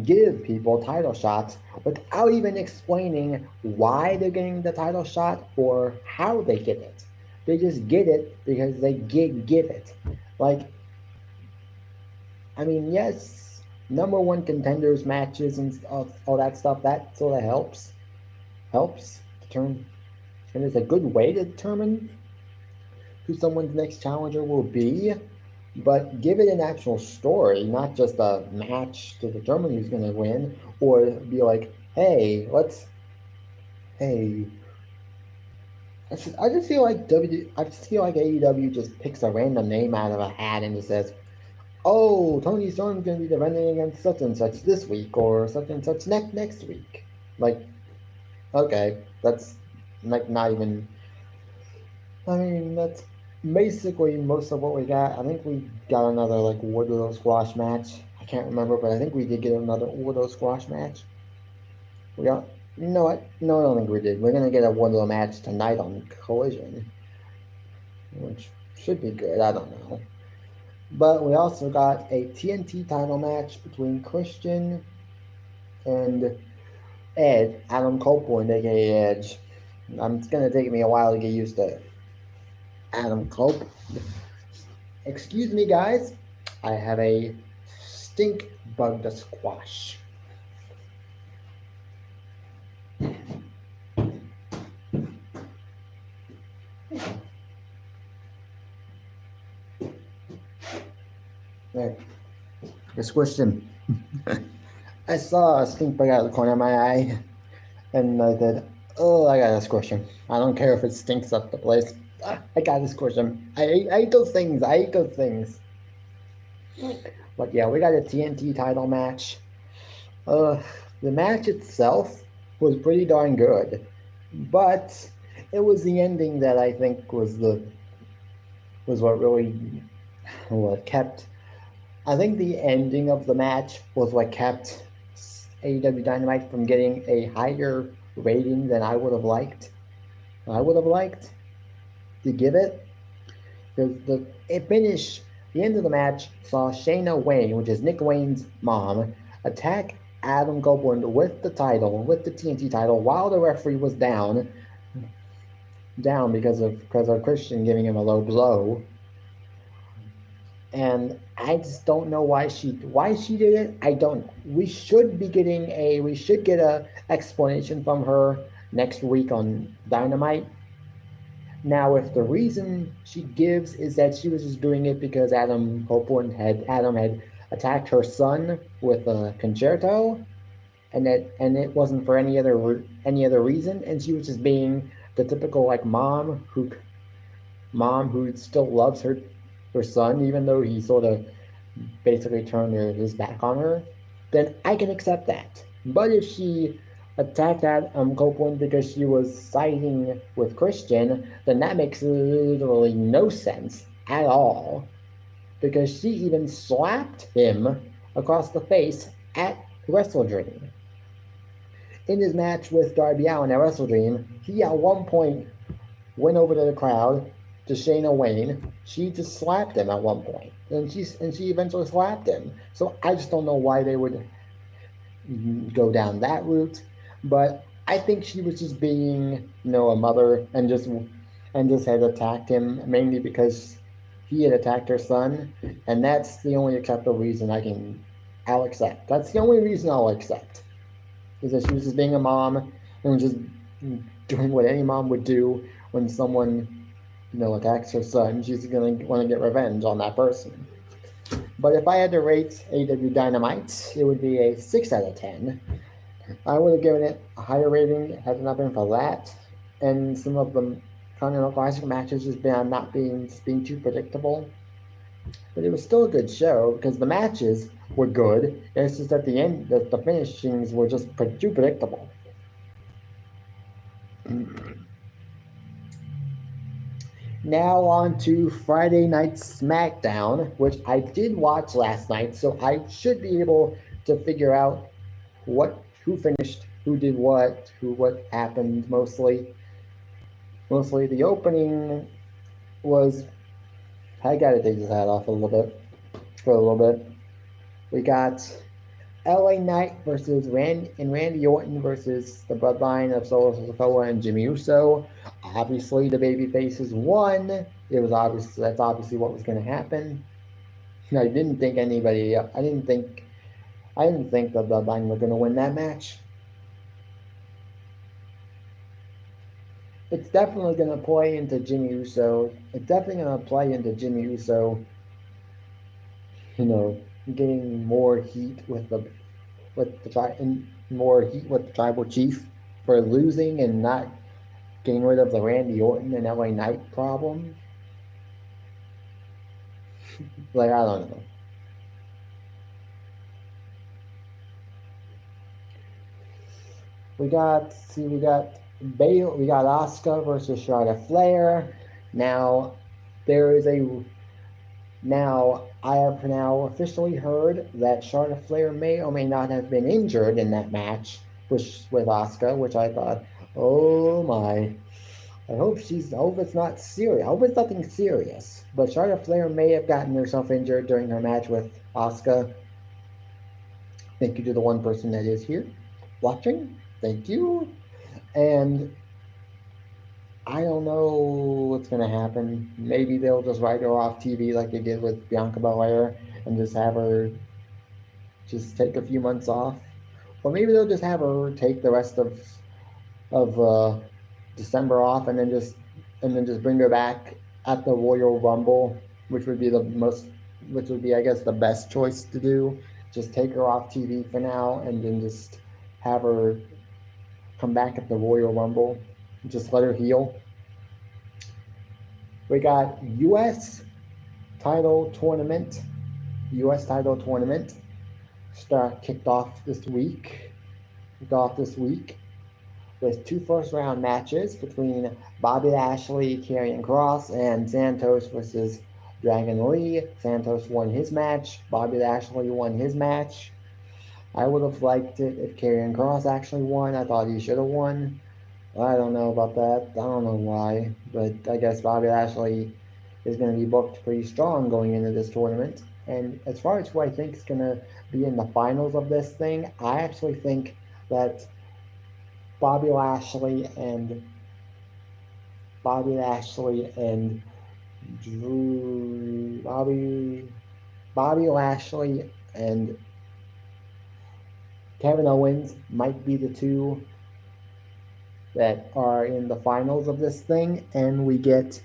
give people title shots without even explaining why they're getting the title shot or how they get it. They just get it because they give it. Like, I mean, yes, number one contenders matches and stuff, all that stuff, that sort of helps determine, and is a good way to determine who someone's next challenger will be. But give it an actual story, not just a match to determine who's going to win, or be like, hey, I just feel like AEW just picks a random name out of a hat and just says, "Oh, Tony Storm's going to be defending against such and such this week, or such and such next week." Like, okay, that's like not even. I mean, that's basically most of what we got. I think we got another like Wardlow squash match. I can't remember, but I think we did get another Wardlow squash match. We got. You know what? No, I don't think we did. We're gonna get a Wardlow match tonight on Collision, which should be good. I don't know. But we also got a TNT title match between Christian and Adam Copeland, aka Edge. It's gonna take me a while to get used to Adam Copeland. Excuse me, guys. I have a stink bug to squash. There. I squished him. I saw a stink bug out of the corner of my eye, and I said, "Oh, I gotta squish him. I don't care if it stinks up the place. I gotta squish him. I hate those things. I hate those things." But yeah, we got a TNT title match. The match itself was pretty darn good, but it was the ending that I think was what really what kept. I think the ending of the match was what kept AEW Dynamite from getting a higher rating than I would have liked. I would have liked to give it, because the end of the match saw Shayna Wayne, which is Nick Wayne's mom, attack Adam Copeland with the TNT title, while the referee was down because of Christian giving him a low blow. And I just don't know why she did it. I don't. We should get a explanation from her next week on Dynamite. Now, if the reason she gives is that she was just doing it because Adam had attacked her son with a concerto, and it wasn't for any other reason, and she was just being the typical like mom who still loves her son, even though he sort of basically turned his back on her, then I can accept that. But if she attacked Copeland because she was siding with Christian, then that makes literally no sense at all. Because she even slapped him across the face at Wrestle Dream. In his match with Darby Allin at Wrestle Dream, he at one point went over to the crowd, to Shayna Wayne. She just slapped him at one point, and she eventually slapped him. So I just don't know why they would go down that route. But I think she was just being, a mother, and just had attacked him mainly because he had attacked her son, and that's the only acceptable reason I'll accept. That's the only reason I'll accept, is that she was just being a mom and just doing what any mom would do when someone attacks her son. She's going to want to get revenge on that person. But if I had to rate AEW Dynamite, it would be a 6 out of 10. I would have given it a higher rating had it not been for that, and some of the Continental Classic matches just being too predictable. But it was still a good show because the matches were good. It's just at the end that the finishings were just too predictable. Now on to Friday Night SmackDown, which I did watch last night, so I should be able to figure out who finished, who did what happened mostly. Mostly the opening was, I gotta take this hat off for a little bit. We got LA Knight versus Randy Orton versus the Bloodline of Solo Sikoa and Jimmy Uso. obviously the baby faces won. It was obvious that's obviously what was going to happen. I didn't think anybody. I didn't think the Bloodline were going to win that match. It's definitely going to play into Jimmy Uso. It's definitely going to play into Jimmy Uso. Getting more heat with the more heat with the Tribal Chief for losing and not getting rid of the Randy Orton and LA Knight problem. Like, I don't know. We got Asuka versus Charlotte Flair. Now I have now officially heard that Charlotte Flair may or may not have been injured in that match with Asuka, which I thought, oh my. I hope it's not serious. I hope it's nothing serious. But Charlotte Flair may have gotten herself injured during her match with Asuka. Thank you to the one person that is here watching. Thank you. And I don't know what's going to happen. Maybe they'll just write her off TV like they did with Bianca Belair and just have her just take a few months off. Or maybe they'll just have her take the rest of December off and then just bring her back at the Royal Rumble, which would be I guess the best choice to do. Just take her off TV for now and then just have her come back at the Royal Rumble. Just let her heal. We got U.S. title tournament. Kicked off this week. With 2 first-round matches between Bobby Lashley, Karrion Kross, and Santos versus Dragon Lee. Santos won his match. Bobby Lashley won his match. I would have liked it if Karrion Kross actually won. I thought he should have won. I don't know about that. I don't know why. But I guess Bobby Lashley is going to be booked pretty strong going into this tournament. And as far as who I think is going to be in the finals of this thing, I actually think that Bobby Lashley and Kevin Owens might be the two that are in the finals of this thing, and we get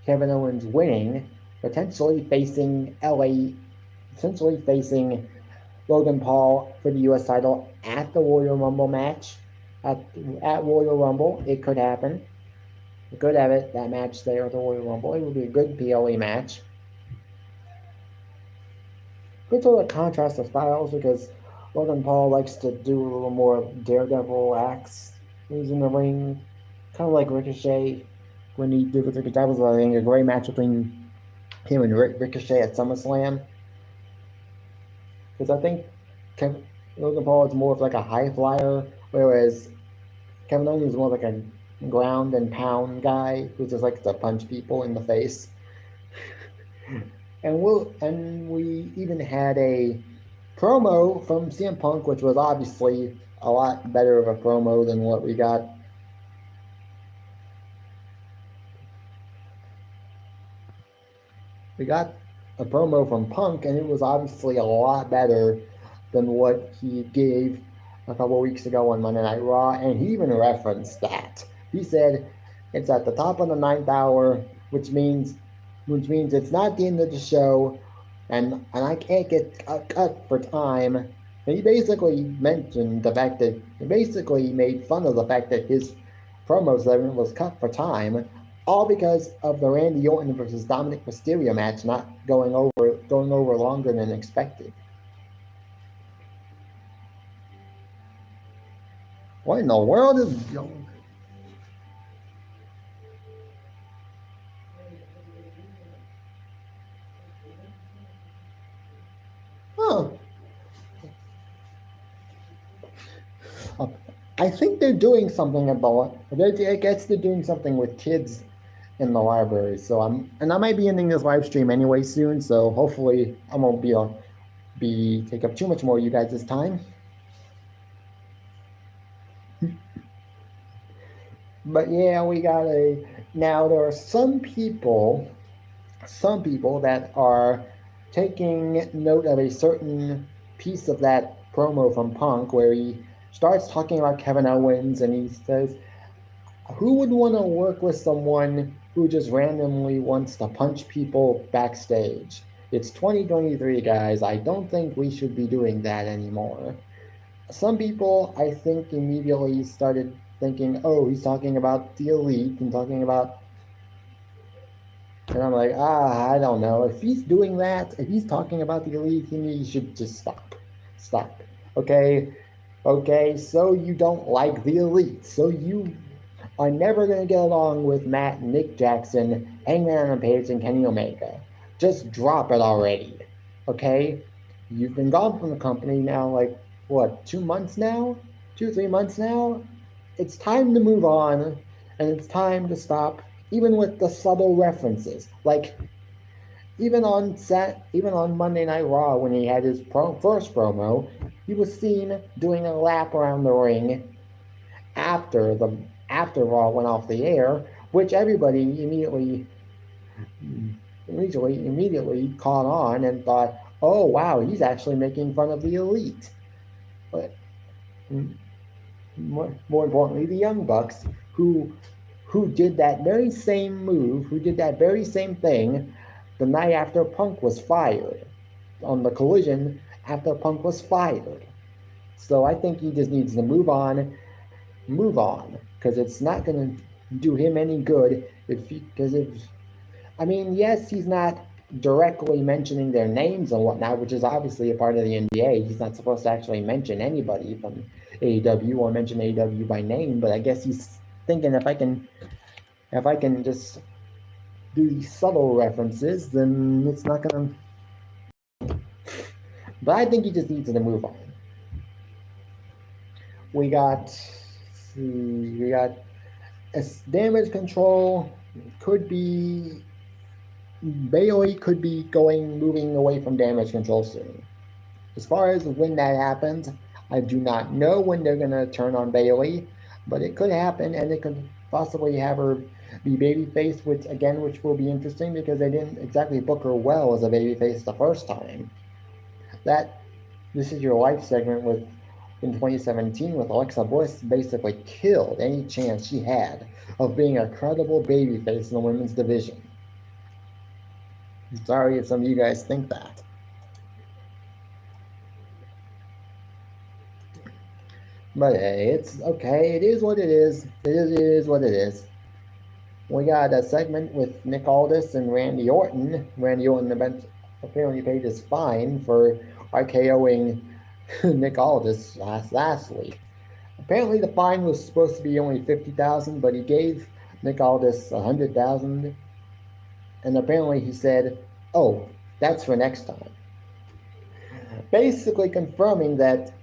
Kevin Owens winning, potentially facing Logan Paul for the U.S. title at the Royal Rumble match. At Royal Rumble, it could happen. We could have that match there at the Royal Rumble. It would be a good PLE match. Good sort of contrast of styles because Logan Paul likes to do a little more daredevil acts. He's in the ring, kind of like Ricochet when he did with Ricochet. That was a great match between him and Ricochet at SummerSlam. Because I think Logan Paul is more of like a high flyer, whereas Kevin Owens is more like a ground and pound guy who just likes to punch people in the face. And we even had a promo from CM Punk, which was obviously a lot better of a promo than what we got. We got a promo from Punk, and it was obviously a lot better than what he gave a couple weeks ago on Monday Night Raw, and he even referenced that. He said it's at the top of the 9th hour, which means it's not the end of the show, and I can't get cut for time. And he basically mentioned the fact that he basically made fun of the fact that his promo segment was cut for time, all because of the Randy Orton versus Dominic Mysterio match not going over longer than expected. What in the world is going? I think they're doing something about it. I guess they're doing something with kids in the library. So I might be ending this live stream anyway soon. So hopefully I won't take up too much more of you guys' time. But yeah, we got a. Now there are some people that are taking note of a certain piece of that promo from Punk where he starts talking about Kevin Owens and he says, who would want to work with someone who just randomly wants to punch people backstage? It's 2023, guys. I don't think we should be doing that anymore. Some people, I think, immediately started thinking, oh, he's talking about the elite and talking about. And I'm like, I don't know. If he's doing that, if he's talking about the elite, he should just stop. Stop. Okay? Okay, so you don't like the elite. So you are never going to get along with Matt, Nick Jackson, Hangman Adam Page, and Kenny Omega. Just drop it already. Okay? You've been gone from the company now, like, what, 2 months now? 2, 3 months now? It's time to move on, and it's time to stop, even with the subtle references. Like, even on Monday Night Raw when he had his first promo, he was seen doing a lap around the ring after the after Raw went off the air, which everybody immediately caught on and thought, "Oh wow, he's actually making fun of the elite." But more importantly, the Young Bucks, who did that very same move, who did that very same thing the night after Punk was fired, on the Collision after Punk was fired. So I think he just needs to move on, because it's not going to do him any good because if I mean, yes, he's not directly mentioning their names and whatnot, which is obviously a part of the NDA. He's not supposed to actually mention anybody from AEW or mention AEW by name, but I guess he's thinking if I can just do these subtle references, then it's not gonna. But I think he just needs to move on. We got damage control. Could be Bailey could be moving away from damage control soon. As far as when that happens, I do not know when they're going to turn on Bailey, but it could happen, and it could possibly have her be babyface, which will be interesting because they didn't exactly book her well as a babyface the first time. That This Is Your Life segment in 2017 with Alexa Bliss basically killed any chance she had of being a credible babyface in the women's division. Sorry if some of you guys think that. But hey, it's okay. It is what it is. It is what it is. We got a segment with Nick Aldis and Randy Orton. Randy Orton apparently paid his fine for RKOing Nick Aldis last week. Apparently the fine was supposed to be only $50,000, but he gave Nick Aldis $100,000. And apparently he said, "Oh, that's for next time." Basically confirming that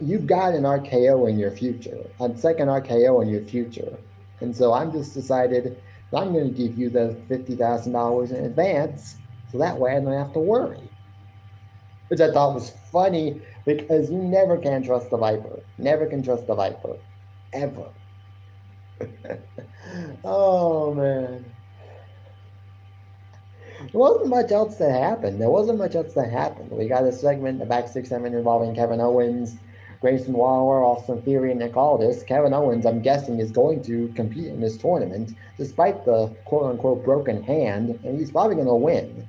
you've got an RKO in your future, a second RKO in your future. And so I'm just decided I'm going to give you the $50,000 in advance, so that way I don't have to worry. Which I thought was funny because you never can trust the Viper. Never can trust the Viper. Ever. Oh, man. There wasn't much else that happened. We got a segment, a backstage segment involving Kevin Owens, Grayson Waller, Austin Theory, and Nick Aldis. Kevin Owens, I'm guessing, is going to compete in this tournament, despite the quote-unquote broken hand, and he's probably going to win.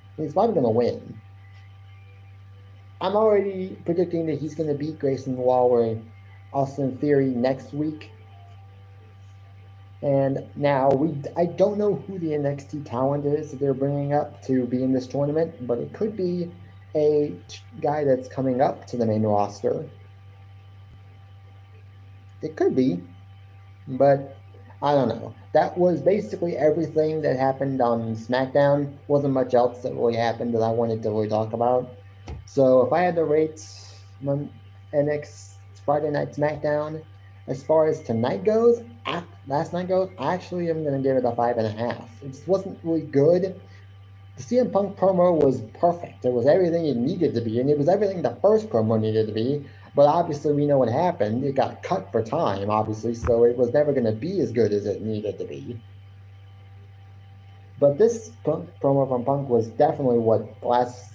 I'm already predicting that he's going to beat Grayson Waller, Austin Theory next week. And now I don't know who the NXT talent is that they're bringing up to be in this tournament, but it could be a guy that's coming up to the main roster. It could be, but I don't know. That was basically everything that happened on SmackDown. Wasn't much else that really happened that I wanted to really talk about. So if I had to rate NXT Friday Night SmackDown, as far as last night goes, actually I'm going to give it a 5.5. It just wasn't really good. The CM Punk promo was perfect. It was everything it needed to be, and it was everything the first promo needed to be. But obviously, we know what happened. It got cut for time, obviously, so it was never going to be as good as it needed to be. But this promo from Punk was definitely what the last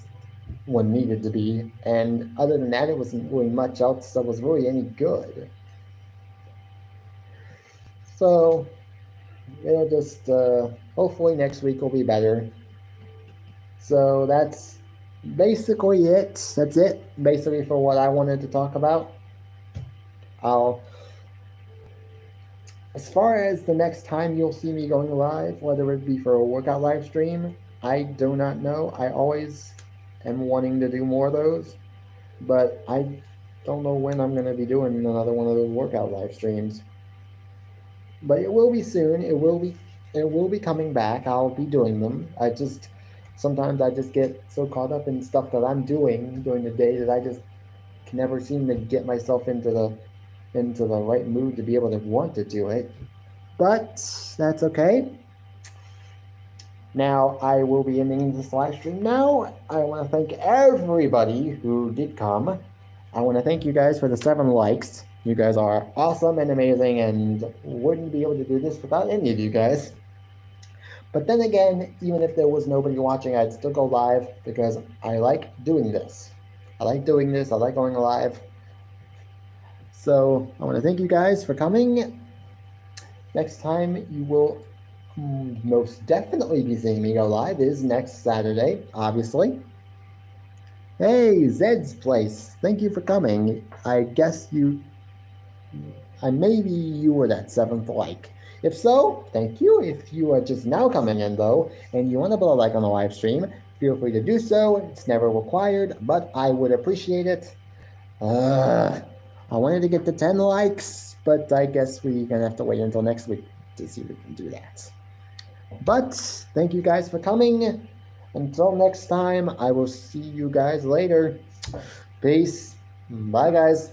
one needed to be. And other than that, it wasn't really much else that was really any good. So, it'll just, hopefully next week will be better. So that's basically it. That's it, basically, for what I wanted to talk about. I'll, as far as the next time you'll see me going live, whether it be for a workout live stream, I do not know. I always am wanting to do more of those, but I don't know when I'm going to be doing another one of those workout live streams. But it will be soon. It will be coming back. I'll be doing them. Sometimes I just get so caught up in stuff that I'm doing during the day that I just can never seem to get myself into the right mood to be able to want to do it. But that's okay. Now I will be ending this live stream now. I want to thank everybody who did come. I want to thank you guys for the 7 likes. You guys are awesome and amazing, and wouldn't be able to do this without any of you guys. But then again, even if there was nobody watching, I'd still go live because I like doing this. I like doing this. I like going live. So I want to thank you guys for coming. Next time you will most definitely be seeing me go live is next Saturday, obviously. Hey, Zed's Place. Thank you for coming. I guess maybe you were that 7th like. If so, thank you. If you are just now coming in, though, and you want to put a like on the live stream, feel free to do so. It's never required, but I would appreciate it. I wanted to get to 10 likes, but I guess we're going to have to wait until next week to see if we can do that. But thank you guys for coming. Until next time, I will see you guys later. Peace. Bye, guys.